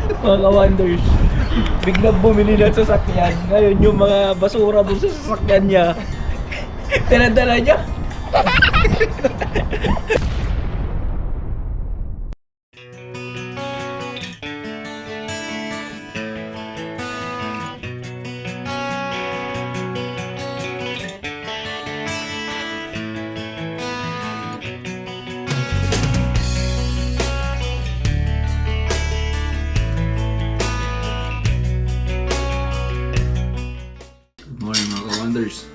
Mga ka-wonders, biglang bumili ng sasakyan. Ngayon yung mga basura doon sa sasakyan niya, tinadala niya. Morning mga ka-wonders.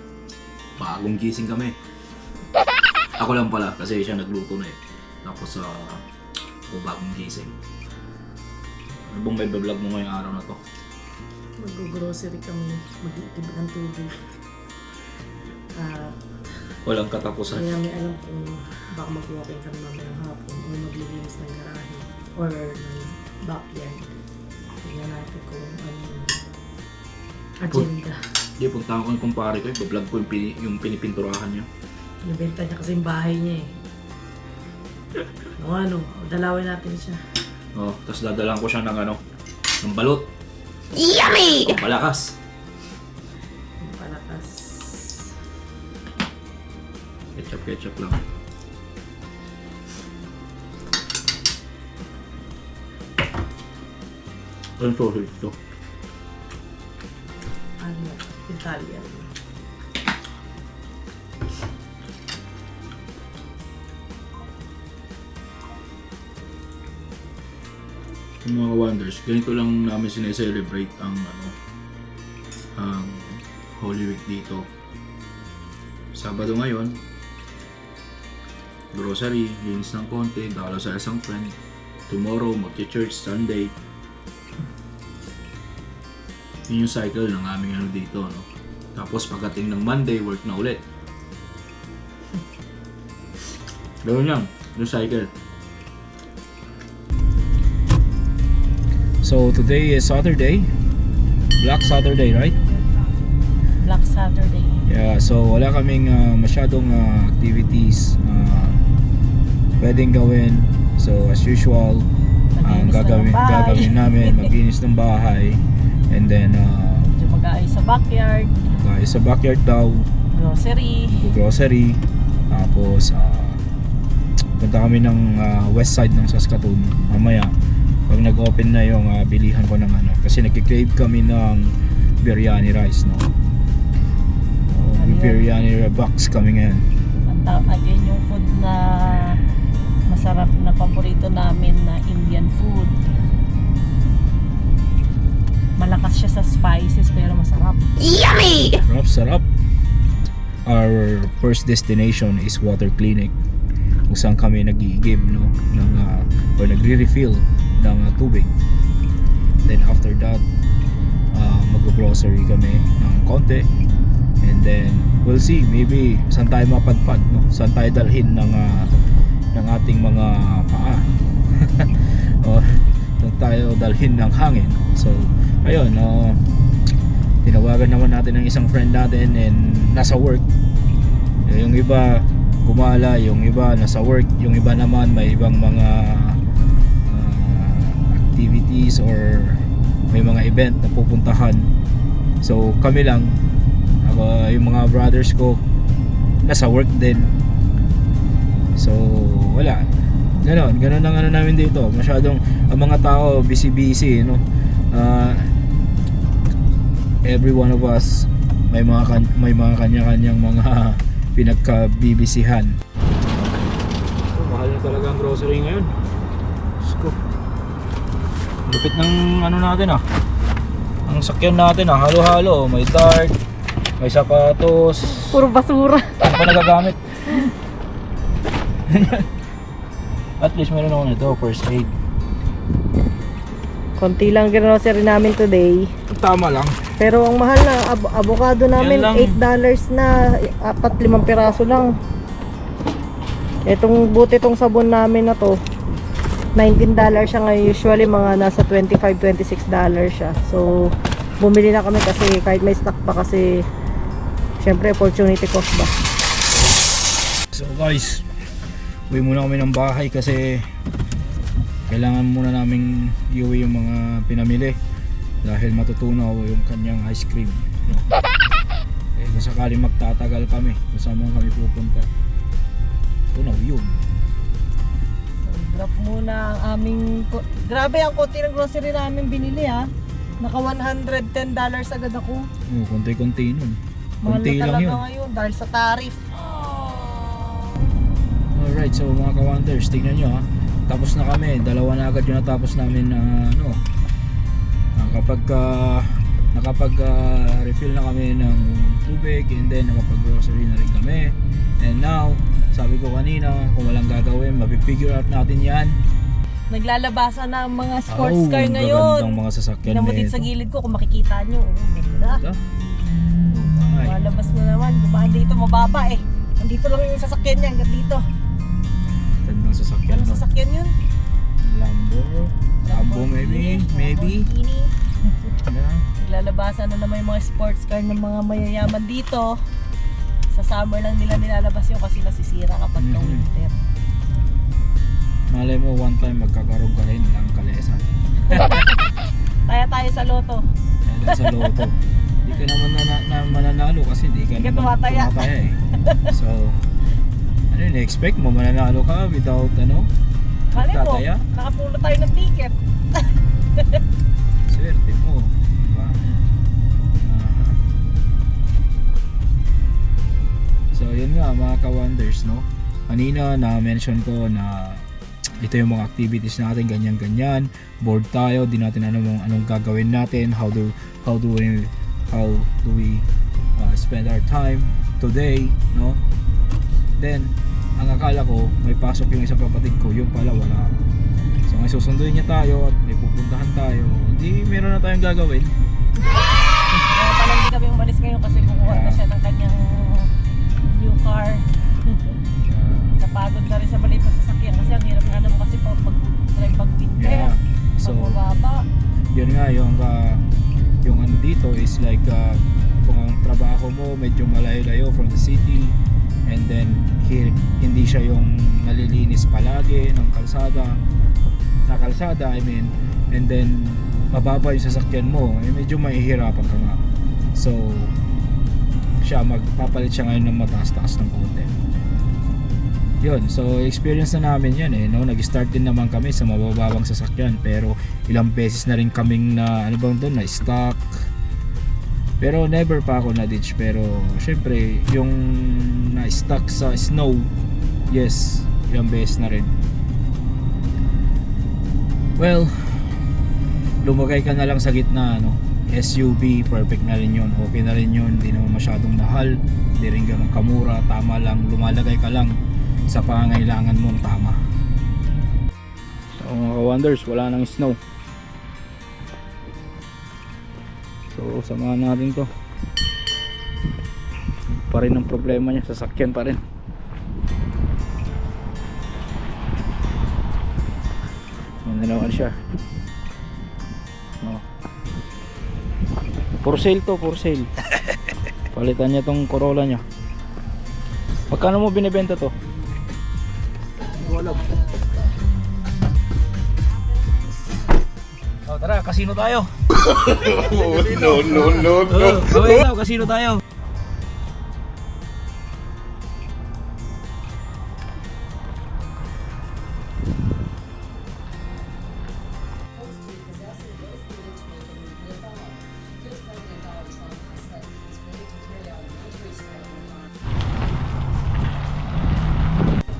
Bagong gising kami. Ako lang pala kasi siya nagluto na eh. Tapos ako bagong gising. Ano bang may vlog mo ngayong araw na to? Mag-grocery kami, mag-iitib ng tubig. Walang katapusan. Kaya may alam kung baka mag-walking kami mamayang hapon o maglilinis ng garahe or ng backyard. Tingnan natin kung ano yung agenda. Di, puntahan ko yung kumpare ko, i-vlog ko yung pinipinturahan niya. Nabenta niya kasi yung bahay niya eh. O ano, dalawin natin siya. Oh, tapos dadalang ko siya ng balot. Yummy! Palakas. Yung palakas. Ketchup lang. Ang sausage to. Ano, Italian. Yung mga wonders, ganito lang namin sineselebrate ang ang Holy Week dito. Sabado ngayon, grocery, linis ng konti, dalaw sa isang friend. Tomorrow, magche-church, Sunday. Yun yung cycle ng aming dito, no? Tapos pagdating ng Monday, work na ulit. Ganoon lang, yung cycle. So today is Saturday, Black Saturday, right? Black Saturday. Yeah, so wala kaming masyadong activities pwedeng gawin. So as usual, ang gagawin namin, maglinis ng bahay, and then Medyo mag-aayos sa backyard. sa backyard daw, Grocery. tapos punta kami ng west side ng Saskatoon mamaya pag nag-open na yung bilihan ko ng kasi nagki-crave kami ng biryani rice, no? May biryani box kami ngayon. Again, yung food na masarap na paborito namin na Indian food. Malakas siya sa spices pero masarap. Yummy! Sarap. Our first destination is water clinic, kung saan kami nag-i-give, no, ng or nagre-refill ng tubig. Then after that, mag-grocery kami ng konti, and then we'll see, maybe saan tayo mapadpad, no, saan tayo dalhin ng ating mga paa or saan tayo dalhin ng hangin. So ayun, tinawagan naman natin ng isang friend natin and nasa work. Yung iba gumala, yung iba nasa work, yung iba naman may ibang mga activities or may mga event na pupuntahan. So kami lang, yung mga brothers ko nasa work din. So wala, ganon ang namin dito. Masyadong ang mga tao busy, no? Every one of us may mga kanya-kanyang mga pinagkabibisihan. Mahal na talaga ang grocery ngayon. Diyos ko. Lupit ng natin ang sakyan natin halo-halo. May dart, may sapatos, Puro basura. ano pa nagagamit. At least meron ako nito, first aid. Konti lang grocery namin today. Tama lang. Pero ang mahal na avocado namin, Yan lang. $8 na 4-5 piraso lang. Itong itong sabon namin na to, $19 siya ngayon. Usually mga nasa $25-26 siya. So bumili na kami kasi kahit may stock pa, kasi syempre opportunity cost ba. So guys, uwi muna kami ng bahay kasi kailangan muna naming iuwi yung mga pinamili dahil matutunaw yung kanyang ice cream, no? Eh, kung sakaling magtatagal kami kung saan man kami pupunta, tunaw yun. So, drop muna ang aming... Grabe ang konti ng grocery namin binili ha. Naka $110 agad ako. Konti-konti nun. Mahal Konti na lang talaga yun. ngayon dahil sa tariff. Alright, so mga ka-wonders, tignan nyo ha. Tapos na kami, dalawa na agad yung natapos namin na nakapag refill na kami ng tubig, and then nakapag grocery na rin kami. And now, sabi ko kanina, kung walang gagawin, mapipigure out natin yan. Naglalabasan na ang mga sports car ngayon. Gagandang mga sasakyan Pinamutin nito. sa gilid ko kung makikita nyo. Ganda. Ay, Malabas na naman. Dumaan dito mababa eh. Nandito lang yung sasakyan niya hanggang dito. gandang sasakyan. Anong No? sasakyan yun? Lambo maybe. Lamborghini. Yeah. Naglalabasan na naman yung mga sports car ng mga mayayaman dito. Sa summer lang nila nilalabas yun kasi nasisira kapag Mhm. winter. Malay mo one time magkakaroon ka rin ng kalesa. Tayo sa loto. Dahil lang sa loto. Hindi ka naman mananalo kasi hindi ka Hindi ka naman tumataya. eh. So, ano yun, expect mo mananalo ka without Kali mo, tataya? nakapulo tayo ng ticket. Swerte mo, diba? So yun nga mga ka-wonders, no? Kanina na-mention ko na ito yung mga activities natin, ganyan-ganyan. Bored tayo, di natin alam anong gagawin natin, how do we spend our time today, no? Then ang akala ko may pasok yung isang kapatid ko, yung pala wala. So may susunduin niya tayo at may pupuntahan tayo, di meron na tayong gagawin. Kaya pala hindi kami umalis ngayon kasi kukuha na siya ng kanyang new car. Napagod na rin sa maliit na sasakyan kasi ang hirap nga naman kasi pag-drive pag winter. Yeah. So Pag mababa. yun nga yung ano dito is like kung ang trabaho mo medyo malayo-layo from the city, and then here hindi siya yung nalilinis palagi ng kalsada I mean, and then mababa yung sasakyan mo, eh, medyo mahihirapan ka nga. So magpapalit siya ngayon ng mataas-taas ng konti. Yun, so experience na namin yan eh, no? Nag-start din naman kami sa mabababang sasakyan, pero ilang beses na rin kaming na na stuck. Pero never pa ako na-ditch, pero syempre yung na-stuck sa snow, yes, ilang beses na rin. Well, lumagay ka na lang sa gitna, SUV, perfect na rin yun, okay na rin yun, hindi naman masyadong mahal, hindi rin ganun kamura, tama lang, lumalagay ka lang sa pangangailangan mong tama. So mga ka-wonders, wala nang snow. So samahan natin to. Pa rin ang problema niya, sasakyan pa rin. Yan na naman siya. For sale to, for sale. Palitan niya tong Corolla niya. Magkano mo binibenta to? Wala. Oh, tara, kasino tayo. No. Gawin daw, kasino tayo.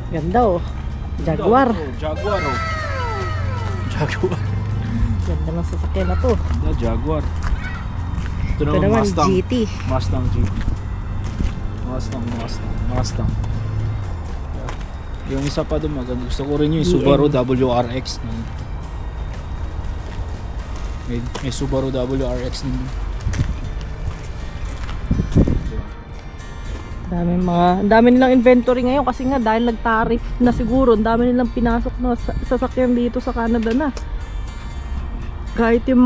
Ganda oh. Jaguar. Jaguar oh. Jaguar. Ganda ng sasakyan na to. Ganda, Jaguar. Ito Ito naman Mustang. GT. Mustang GT. Mustang. Yung isa pa doon maganda. Gusto ko rin yung Subaru WRX. May Subaru WRX din. Dami nilang inventory ngayon kasi nga dahil nag-tariff na siguro, dami nilang pinasok na sasakyan dito sa Canada na. Kahit yung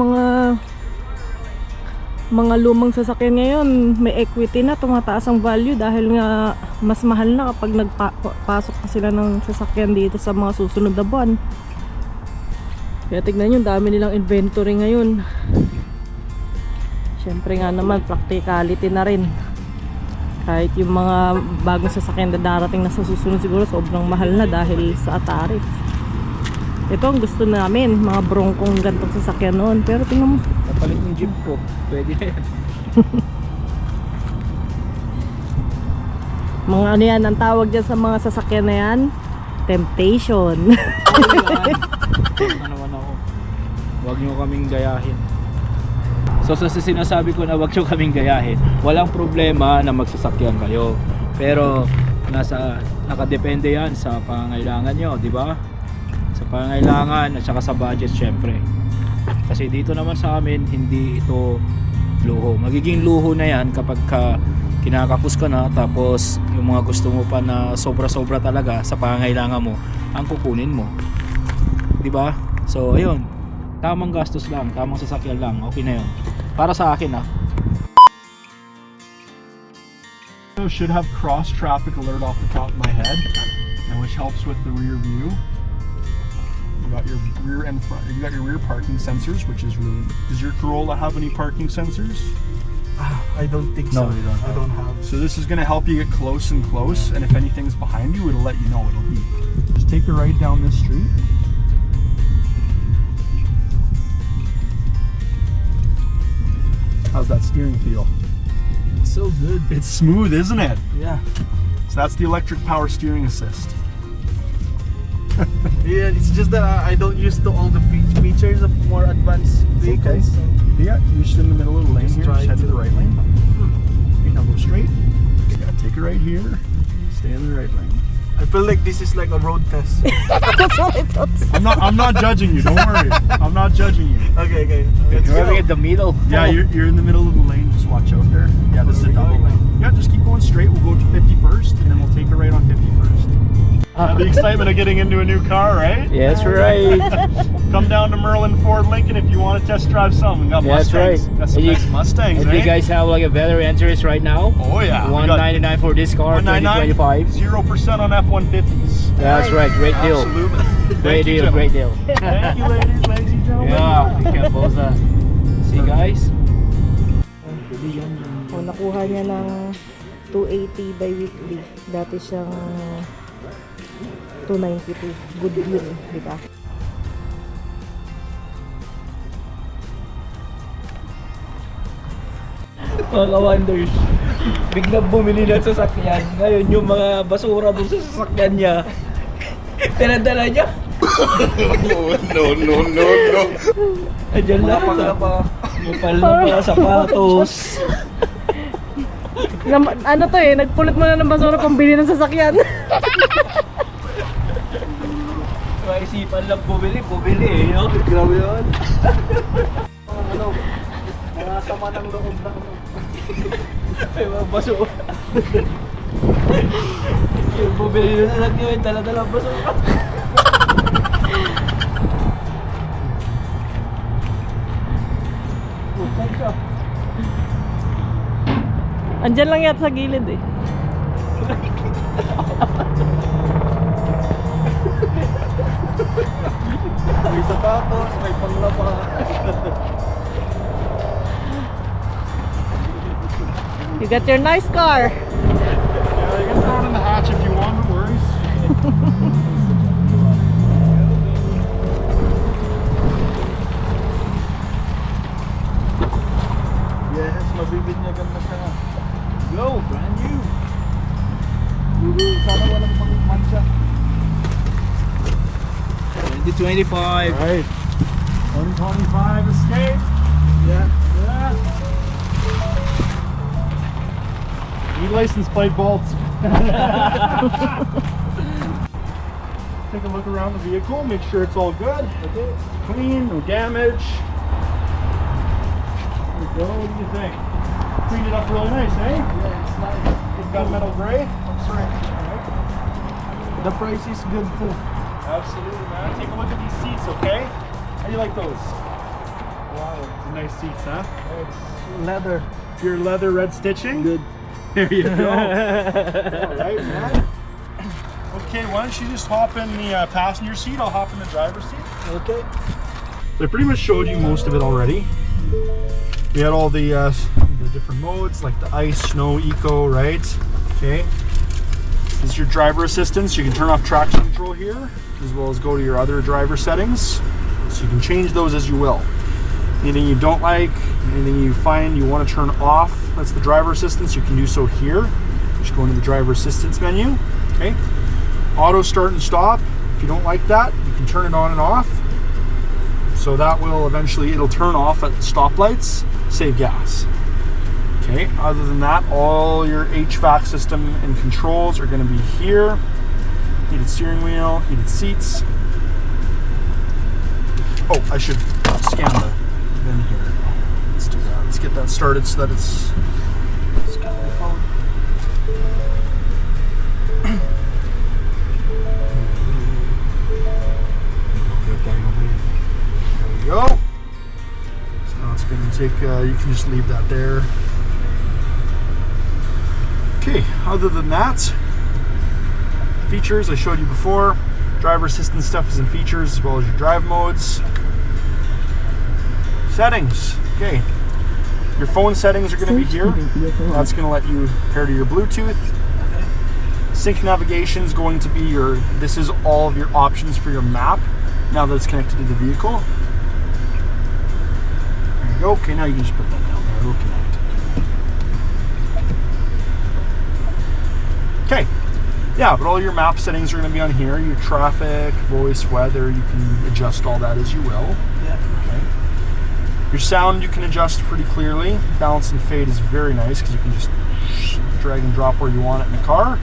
mga lumang sasakyan ngayon, may equity na, tumataas ang value dahil nga mas mahal na kapag nagpasok na sila ng sasakyan dito sa mga susunod na buwan. Kaya tignan nyo, dami nilang inventory ngayon. Siyempre nga naman, practicality na rin. Kahit yung mga bagong sasakyan na darating na sa susunod siguro sobrang mahal na dahil sa tariff. Ito ang gusto namin, mga Broncong gantong sasakyan noon. Pero tingnan mo, Napalit yung jeep ko. Pwede na yan. mga ano yan, ang tawag dyan sa mga sasakyan na yan, temptation. Ano naman ako. Huwag nyo kaming gayahin. So sa sinasabi ko na huwag nyo kaming gayahin, walang problema na magsasakyan kayo. Pero nakadepende yan sa pangangailangan nyo, di ba? Sa pangangailangan at saka sa budget syempre. Kasi dito naman sa amin, hindi ito luho. Magiging luho na yan kapag kinakapos ka na, tapos yung mga gusto mo pa na sobra-sobra talaga sa pangangailangan mo, ang kukunin mo. Di ba? So ayun, tamang gastos lang, tamang sasakyan lang, okay na yun. Para sa akin Should have cross traffic alert off the top of my head, and which helps with the rear view. You got your rear and front. You got your rear parking sensors, which is really. Does your Corolla have any parking sensors? I don't think No, so. you don't I don't have. So this is going to help you get close and close, and if anything's behind you, it'll let you know. It'll beep. Just take a right down this street. How's that steering feel? So good. It's smooth, isn't it? Yeah. So that's the electric power steering assist. Yeah. It's just that I don't use all the features of more advanced vehicles. So. Yeah, you're just in the middle of the lane Just here. try Just head to to- the right lane. Okay, now go straight. Okay, gotta take it right here. Stay in the right lane. I feel like this is like a road test. that's what I thought. I'm not judging you. Don't worry. I'm not judging you. Okay, okay. Let's driving go. in the middle. Yeah, you're in the middle of the lane. Just watch out there. Yeah, this is a double lane. Yeah, just keep going straight. We'll go to 50 first, and then we'll take a right on 50 first. The excitement of getting into a new car, right? Yes, right. Come down to Merlin Ford Lincoln if you want to test drive some. We got Yeah, that's Mustangs. right. Got some And you- nice Mustangs, And right? you guys have like a better interest right now. Oh yeah, we got 199 for this car, 199, 0% 2025. on F-150s. That's right, great deal. Absolutely. Great Thank you, deal, great deal. Thank you, ladies and gentlemen. Yeah, be careful sa. See guys? O, nakuha niya ng 280 by weekly. Dati siyang 292. Good deal, di ba? Mga ka-wonders, biglang bumili ng sasakyan. Ngayon yung mga basura doon sa sasakyan niya, pinadala niya. No. Andiyan lang. Mapal na mga sapatos. Ano to eh, nagpulot mo na ng basura pambili ng sasakyan. Maisipan lang bumili eh. No? Grabe yun. Mga sama ng loob ng May mga basura. Yung bumili ng sasakyan, dala-dala basura. Andyan lang yata sa gilid eh. may sapatos, may panglaba. You got your nice car. Yeah, you can throw it in the hatch if you want, no worries. Yes, mabibinyagan na siya. Go, brand new. Sana walang mancha. 2025. Right. 125 Escape. Yeah. Yeah. Need license plate bolts. Take a look around the vehicle, make sure it's all good. Okay. Clean, no damage. There we go. What do you think? Cleaned it up really nice, eh? Yeah, it's nice. It's got metal gray. That's right. The price is good too. Absolutely, man. Take a look at these seats, okay? How do you like those? Wow, some nice seats, huh? It's leather. Pure leather red stitching. Good. There you go. All right, man. Okay, why don't you just hop in the passenger seat? I'll hop in the driver's seat. Okay. I pretty much showed you most of it already. We had all the different modes, like the ice, snow, eco, right? Okay. This is your driver assistance. You can turn off traction control here, as well as go to your other driver settings. So you can change those as you will. Anything you don't like, anything you find you want to turn off, that's the driver assistance. You can do so here. Just go into the driver assistance menu. Okay. Auto start and stop. If you don't like that, you can turn it on and off. So that will eventually, it'll turn off at stoplights, save gas. Okay, other than that, all your HVAC system and controls are going to be here. Heated steering wheel, heated seats. Oh, I should scan the VIN here. Let's do that. Let's get that started so that it's scan my phone. There we go. So now it's going to take, you can just leave that there. Okay, other than that, features I showed you before. Driver assistance stuff is in features, as well as your drive modes. Settings. Okay, your phone settings are going to be here. That's going to let you pair to your Bluetooth. Sync navigation is going to be your, this is all of your options for your map now that it's connected to the vehicle. There you go. Okay, now you can just put that down there. It'll connect. Okay, yeah, but all your map settings are going to be on here. Your traffic, voice, weather, you can adjust all that as you will. Yeah. Okay. Your sound you can adjust pretty clearly. Balance and fade is very nice because you can just drag and drop where you want it in the car.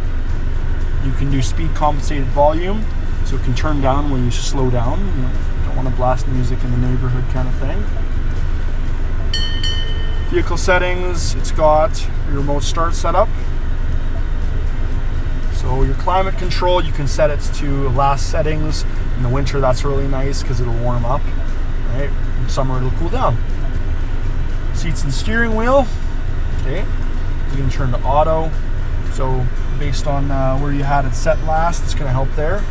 You can do speed compensated volume, so it can turn down when you slow down. You know, don't want to blast music in the neighborhood kind of thing. Vehicle settings, it's got your remote start setup. So your climate control, you can set it to last settings. In the winter, that's really nice because it'll warm up, right? In summer, it'll cool down. Seats and steering wheel, okay. You can turn to auto. So based on where you had it set last, it's gonna help there.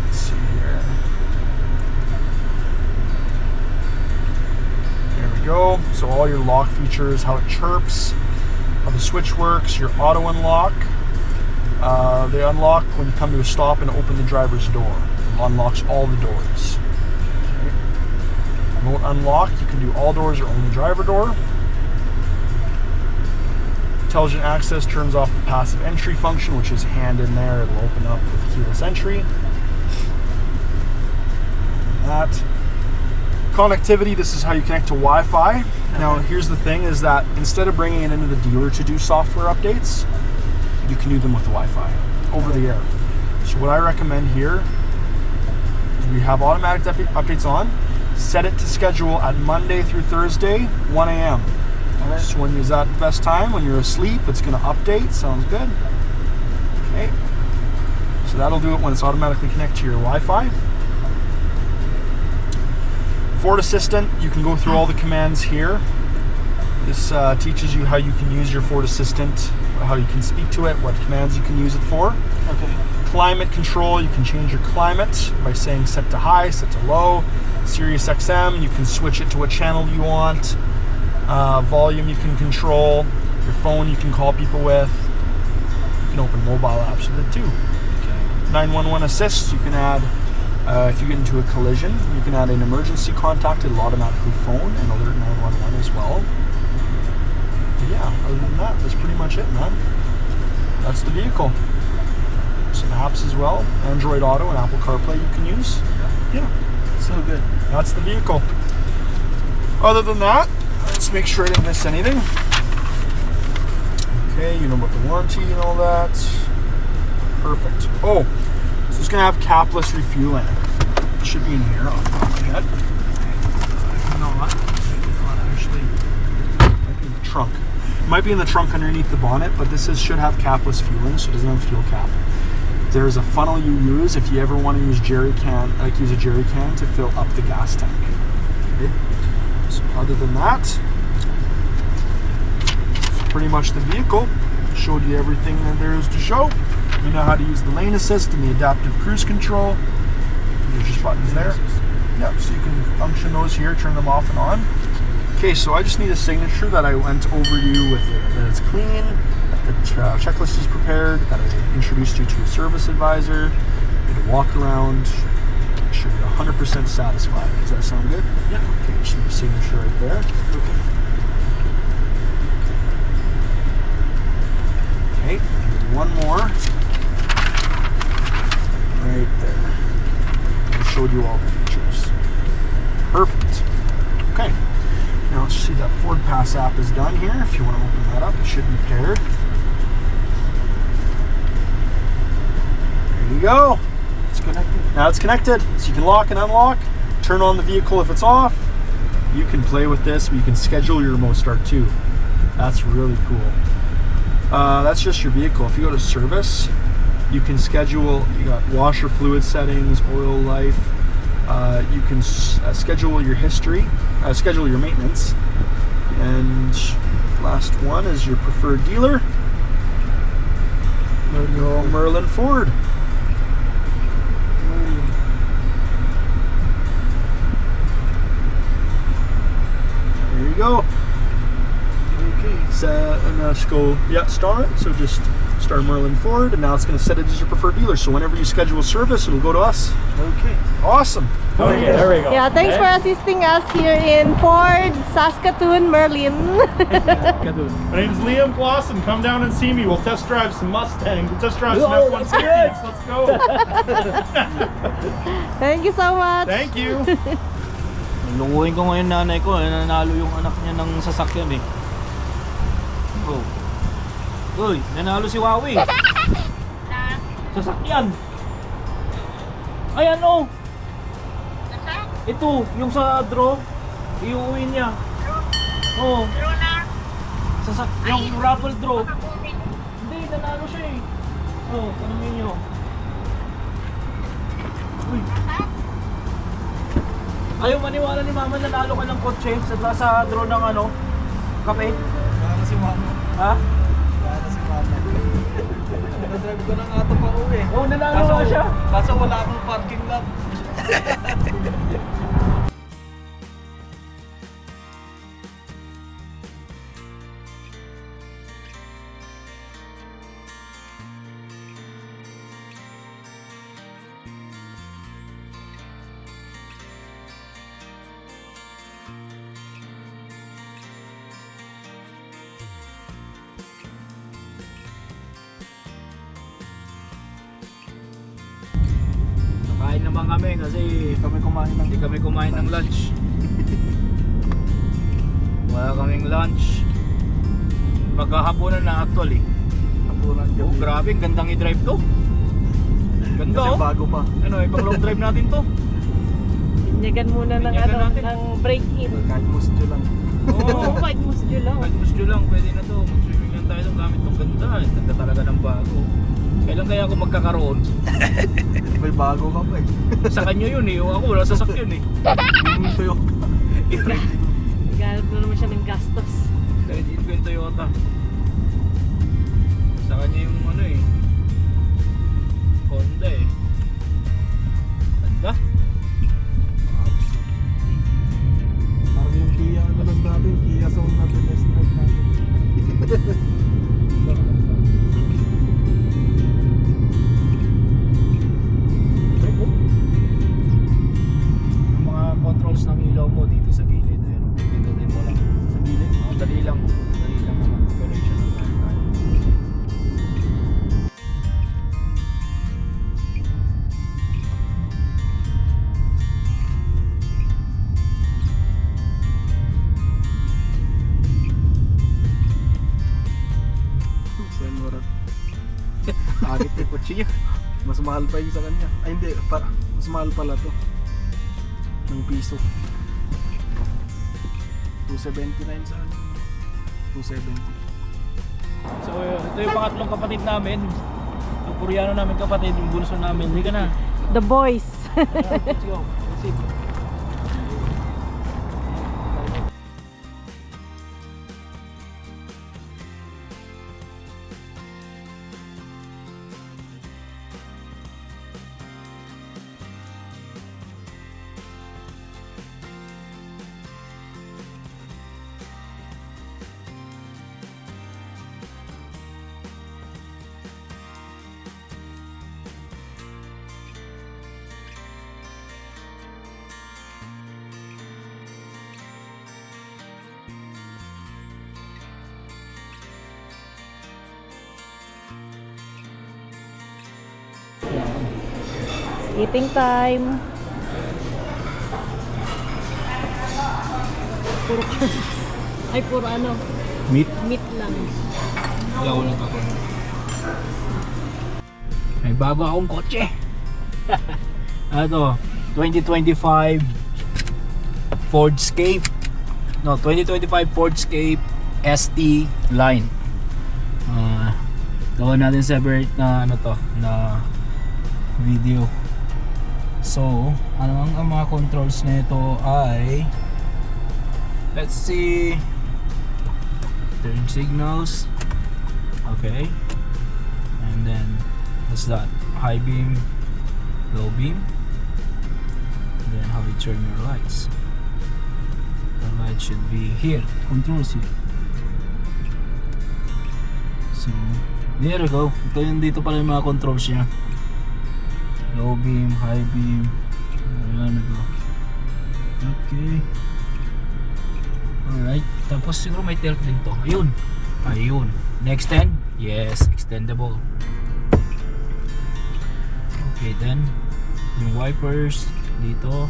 Let's see here. There we go. So all your lock features, how it chirps, how the switch works, your auto unlock. They unlock when you come to a stop and open the driver's door. It unlocks all the doors. Okay. Remote unlock, you can do all doors or only driver door. Intelligent access turns off the passive entry function, which is hand in there. It'll open up with keyless entry. That. Connectivity, this is how you connect to Wi-Fi. Now here's the thing, is that instead of bringing it into the dealer to do software updates, you can do them with the Wi-Fi over the air. So what I recommend here is we have automatic updates on. Set it to schedule at Monday through Thursday, 1 a.m. So when is that the best time? When you're asleep, it's going to update. Sounds good. Okay. So that'll do it when it's automatically connected to your Wi-Fi. Ford Assistant, you can go through all the commands here. This teaches you how you can use your Ford Assistant, how you can speak to it, what commands you can use it for. Okay. Climate control, you can change your climate by saying set to high, set to low. Sirius XM, you can switch it to what channel you want. Volume you can control. Your phone you can call people with. You can open mobile apps with it too. Okay. 911 assist, you can add, if you get into a collision, you can add an emergency contact. It'll automatically phone and alert 911 as well. But yeah, other than that, that's pretty much it, man. That's the vehicle. Some apps as well. Android Auto and Apple CarPlay you can use. Yeah. So good. That's the vehicle. Other than that, let's make sure I didn't miss anything. Okay, you know about the warranty and all that. Perfect. Oh, so it's going to have capless refueling. It should be in here off the top of my head. Not actually. It might be in the trunk. It might be in the trunk underneath the bonnet, but this should have capless fueling, so it doesn't have fuel cap. There's a funnel you use if you ever want to use use a jerry can to fill up the gas tank. Okay. So other than that, it's pretty much the vehicle. Showed you everything that there is to show. You know how to use the lane assist and the adaptive cruise control. There's just buttons there. Yep, so you can function those here, turn them off and on. Okay, so I just need a signature that I went over you with it, that it's clean, that the checklist is prepared, that I introduced you to a service advisor, did a walk around, make sure you're 100% satisfied. Does that sound good? Yeah. Okay, just need a signature right there. Okay, one more. Right there. I showed you all the features. Perfect. Okay. Now let's see, that Ford Pass app is done here. If you want to open that up, it should be paired. There you go. It's connected. Now it's connected, so you can lock and unlock. Turn on the vehicle if it's off. You can play with this. You can schedule your remote start too. That's really cool. That's just your vehicle. If you go to service, you can schedule. You got washer fluid settings, oil life. You can schedule your history, schedule your maintenance, and last one is your preferred dealer. Merlin Ford. There you go. Okay. And just go, start it. So just start Merlin Ford, and now it's going to set it as your preferred dealer. So whenever you schedule a service, it'll go to us. Okay. Awesome. Okay, there we go. Yeah, thanks for assisting us here in Ford, Saskatoon, Merlin. My name's Liam Clausen. Come down and see me. We'll test drive some Mustang. We'll test drive some F-150s. Let's go. Thank you so much. Thank you. Lunguin ko ngayon nanay ko, nanalo yung anak niya ng sasakyan eh. Oh. Uy, nanalo si Wawi. Sasakyan. Ayan oh. Ito, yung sa draw, iuwi niya. Oh. Yung raffle draw. Hindi, nanalo siya eh. Oh, tanongin niyo. Uy. Ayaw maniwala ni Mama, nanalo ka ng kotse sa draw ng ano, kape. Wala si Mama. Ha? Wala si Mama. Nadrive ko na nga ito pa uwi. Oh, nanalo nga siya. Kaso wala akong parking lot. Kain naman kami kasi hindi kami kumain ng lunch. Wala kaming lunch. Magkahaponan na actually. Hapunan Oh, grabe, ang gandang i-drive to. Ganda Kasi oh. bago pa. Ano, ibang long drive natin to. Binyagan muna ng Binyagan natin. ng break-in. Kahit mustyo lang. Oo. Kahit musyo lang. Kahit gusto lang, pwede na to. Mag-swimming lang tayo ng gamit tong ganda. Ganda talaga ng bago. Kailan kaya ako magkakaroon? May bago ka pa eh. Sa kanya yun eh. Ako wala sasakyan eh. Yung Toyota. Galit mo naman siya ng gastos. Kahit ko yung Toyota. Sa kanya yung ano eh. Honda eh. Ganda. Parang yung Kia, ano lang natin, Kia Soul natin, S-Drive natin. Yung mga controls ng ilaw mo dito sa gilid. Ayun. Pindutin mo lang. Sa gilid. Dali lang. Dali lang naman. Operation ng tayo. Senora. Takit yung kotse niya. Mas mahal pa yung sa kanya. Ay hindi, mas mahal pala to. Ng piso. 279 sa kanya. 270. So ito yung pangatlong kapatid namin. Yung Koreano namin kapatid, yung bunso namin. Hindi ka na. The boys. Ayan, let's go. Let's see. Eating time. Puro carbs. Ay, puro ano, Meat? meat lang. Yaw lang ako. May bago akong kotse. Ano to? 2025 Ford Escape. No, 2025 Ford Escape ST line. Gawa natin separate na ano to, na video. So, ano ang mga controls nito ay, let's see, turn signals. Okay. And then what's that? High beam, low beam. And then how you turn your lights. The light should be here. Controls here. So there you go. Ito yung dito pala yung mga controls niya. Low beam, high beam. Ayan na go. Okay. Alright. Tapos siguro may tilt din to. Ayun. Ayun. Extend? Yes, extendable. Okay, then yung wipers dito.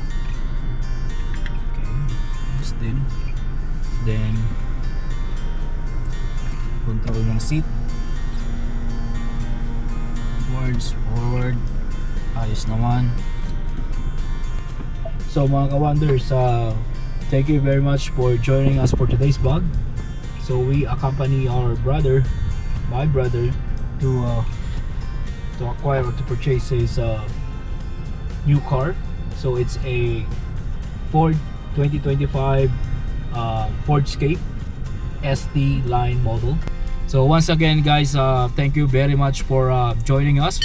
Okay, this din. Then control ng seat. Backwards, forward. Ayos naman. So mga ka-wonders, thank you very much for joining us for today's vlog. So we accompany our brother, my brother, to acquire or to purchase his new car. So it's a Ford 2025 Ford Escape ST line model. So once again guys, thank you very much for joining us.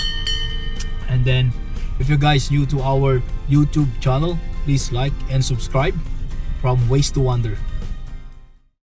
And then if you guys new to our YouTube channel, please like and subscribe from Ways to Wonder.